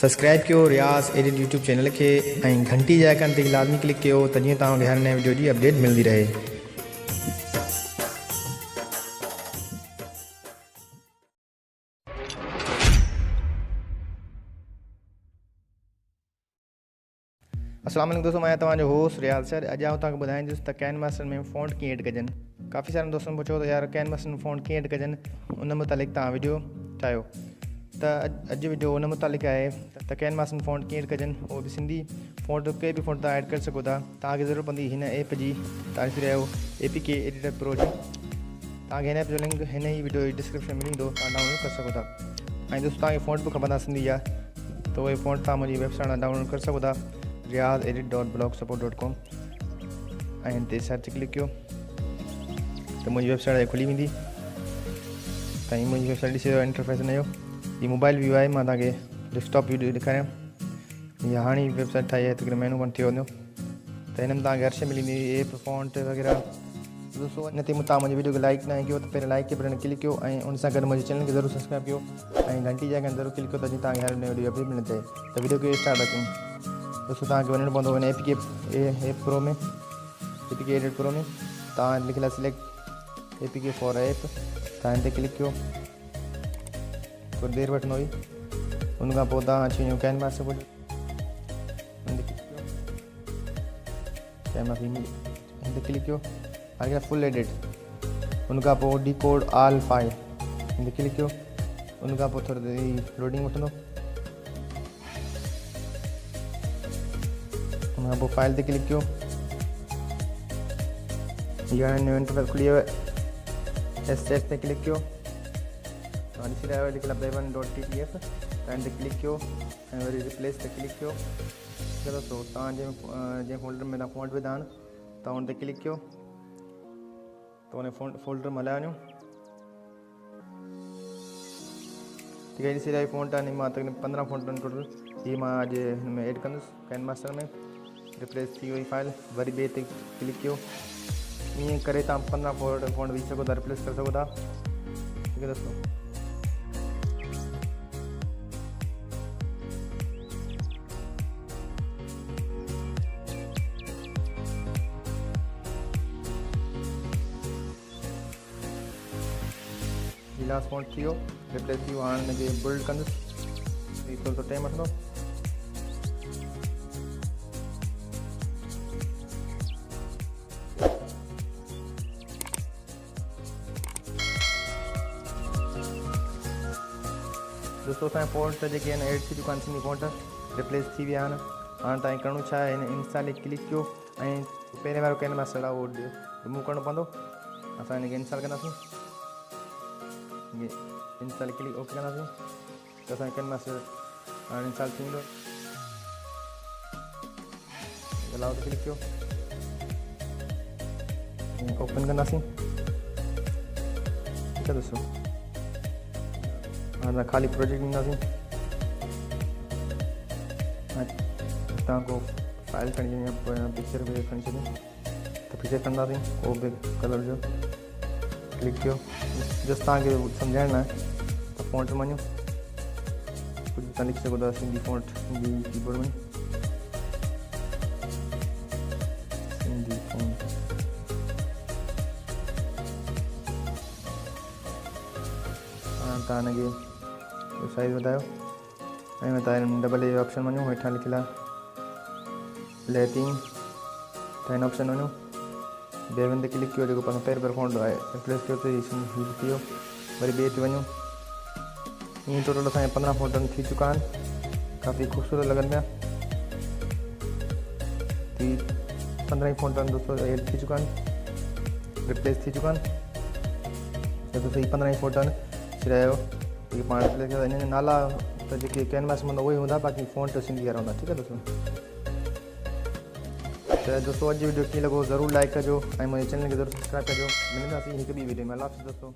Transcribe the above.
Subscribe कयो रियाज़ edit YouTube channel के ऐं घंटी जे आइकन ते लाज़मी क्लिक कयो त जीअं तव्हांखे हर नए वीडियो जी अपडेट मिलती रहे। अस्सलाम वालेकुम दोस्तों, मैं तव्हांजो होस्ट रियाज़ सर। अॼु आउं तव्हांखे ॿुधाईंदुसि त कैनवास में फ़ॉन्ट कीअं एड कजनि। काफ़ी सारे दोस्तनि पुछो त यार कैनवास में फ़ॉन्ट कीअं एड कजनि, उन मुतालिक़ तव्हां वीडियो ठाहियो। त अॼु वीडियो उन मुतालिक़ आहे त कैनवास में फ़ॉन्ट कीअं एड कजनि, उहो बि सिंधी फ़ॉन्ट के बि फ़ॉन्ट तव्हां एड करे सघो था। तव्हांखे ज़रूरत पवंदी हिन ऐप जी, तव्हां ॾिसी रहिया आहियो APK एडिटर प्रो जी। तव्हांखे हिन ऐप जो लिंक हिन ई वीडियो जी डिस्क्रिप्शन में मिली वेंदो, तव्हां डाउनलोड करे सघो था। ऐं दोस्तों तव्हांखे फ़ॉन्ट बि ख़बर सिंधी आहे त उहे फ़ॉन्ट तव्हां मुंहिंजी वेबसाइट मां डाउनलोड करे सघो था, riazedit.blogspot.com। ऐं हिन ते सर्च क्लिक कयो त मुंहिंजी वेबसाइट खुली वेंदी। त हीअ मुंहिंजी वेबसाइट ॾिसी रहियो इंटरफेस हिन जो। हीअ मोबाइल व्यू आहे, मां तव्हांखे डेस्कटॉप व्यू ॾेखारियां। हीअ हाणे वेबसाइट ठाही आहे, तक़रीबन महीनो खनि थियो वञो। त हिन में तव्हांखे हर शइ मिली वेंदी, एप फ़ॉन्ट वग़ैरह। दोस्तों हिन ते तव्हां मुंहिंजी वीडियो खे लाइक न कयो त पहिरियों लाइक के बटन क्लिक कयो ऐं उन सां गॾु मुंहिंजे चैनल खे ज़रूरु सब्सक्राइब कयो ऐं घंटी जे आइकन ज़रूरु क्लिक कयो त जीअं तव्हांखे हर नई वीडियो अपडेट मिलंदी रहे। त वीडियो खे स्टार्ट कयूं। दोस्तों तव्हांखे वञिणो पवंदो हिन एप प्रो में, APK एडिट प्रो में। तव्हां लिखियलु आहे सिलेक्ट APK फॉर ऐप, तव्हां हिन ते क्लिक कयो। थोड़ी देरि वठंदो हुई, उन खां पोइ तव्हां अची वञो कैनवास ते। कैनवास हिन ते क्लिक कयो, हाणे फुल एडिट। उन खां पोइ डिकोड ऑल फाइल हिन ते क्लिक कयो। उन खां पोइ थोरी देरि लोडिंग वठंदो। उन खां पोइ फाइल ते क्लिक कयो। हीअ हाणे न्यू इंटरफेस खुली वियो आहे। एस्टेट ते क्लिक कयो। तव्हां ॾिसी रहिया आहियो लिखियलु आहे play1.ttf। तव्हां हिन ते क्लिक कयो ऐं वरी रिप्लेस ते क्लिक कयो। चलो दोस्तों तव्हां जंहिं फोल्डर में तव्हां फ़ॉन्ट विधा आहिनि तव्हां हुन ते क्लिक कयो त उन फोल्डर में हलाए वञो। ठीक है, ॾिसी रहिया फ़ॉन्ट आहे, मां तक़रीबन 15 फ़ॉन्ट आहिनि टोटल। हीअ मां अॼु हिन में एड कंदुसि कैनवास में। रिप्लेस थी वई फाइल, वरी ॿिए ते क्लिक कयो। ईअं करे तव्हां 15 फ़ॉन्ट विझी सघो था, रिप्लेस करे सघो था। ठीक है दोस्तों, लास्ट फ़ॉन्ट थी वियो, रिप्लेस थी वियो। हाणे हिनखे बिल्ड कंदुसि, थोरो टाइम वठंदो। दोस्तों असांजा फ़ॉन्ट जेके आहिनि एड थी चुका आहिनि, सिंधी फ़ॉन्ट रिप्लेस थी विया आहिनि। हाणे तव्हांखे करिणो छा आहे, हिन इंस्टॉल ते क्लिक कयो ऐं पहिरें वारो कैनवास आहे उहो रिमूव करिणो पवंदो। असां हिनखे इंस्टॉल कंदासीं। इंस्टॉल क्लिक ओके कंदासीं त असांजो कैनवास हाणे इंस्टॉल थी वेंदो। अलाउ ते क्लिक कयो, ओपन कंदासीं। ठीक है दोस्तों, हाणे ख़ाली प्रोजेक्ट ॾींदासीं। तव्हां को फाइल खणी छॾियो, पिक्चर बि खणी छॾियो त पिक्चर कंदासीं। उहो बि कलर जो क्लिक कयो। जस्ट तव्हांखे सम्झाइण लाइ त फ़ॉन्ट में वञो, कुझु तव्हां लिखी सघो था सिंधी फ़ॉन्ट, सिंधी कीबोर्ड में सिंधी फ़ॉन्ट। हाणे तव्हां हिनखे साइज़ वधायो ऐं तव्हां डबल ए ऑप्शन वञो, हेठां लिखियलु आहे लैटिन, त हिन ऑप्शन वञो। बेवन ते क्लिक कयो, जेको पंहिंजो पहिरियों फ़ॉन्ट आहे रिप्लेस कयो त हीअ थी वियो। वरी ॿिए ते वञो। ईअं टोटल असांजा 15 फ़ॉन्ट थी चुका आहिनि, काफ़ी ख़ूबसूरत लॻनि पिया। 15 ई फ़ॉन्ट दोस्तों एड थी चुका आहिनि, रिप्लेस थी चुका आहिनि। त दोस्तों हीअ 15 ई फ़ॉन्ट आहिनि, ॾिसी रहिया आहियो। हीअ पाण रिप्लेस कयो, हिन जा नाला त जेके कैनवास में उहे ई हूंदा, बाक़ी फ़ॉन्ट सिंधी वारा हूंदा। ठीक है दोस्तों, तो दोस्तों अॼु वीडियो कीअं लॻो ज़रूरु लाइक कजो ऐं मुंहिंजे चैनल खे ज़रूरु सब्सक्राइब कजो। मिलंदासीं हिकु ॿी वीडियो में। अल्लाह हाफ़िज़ दोस्तों।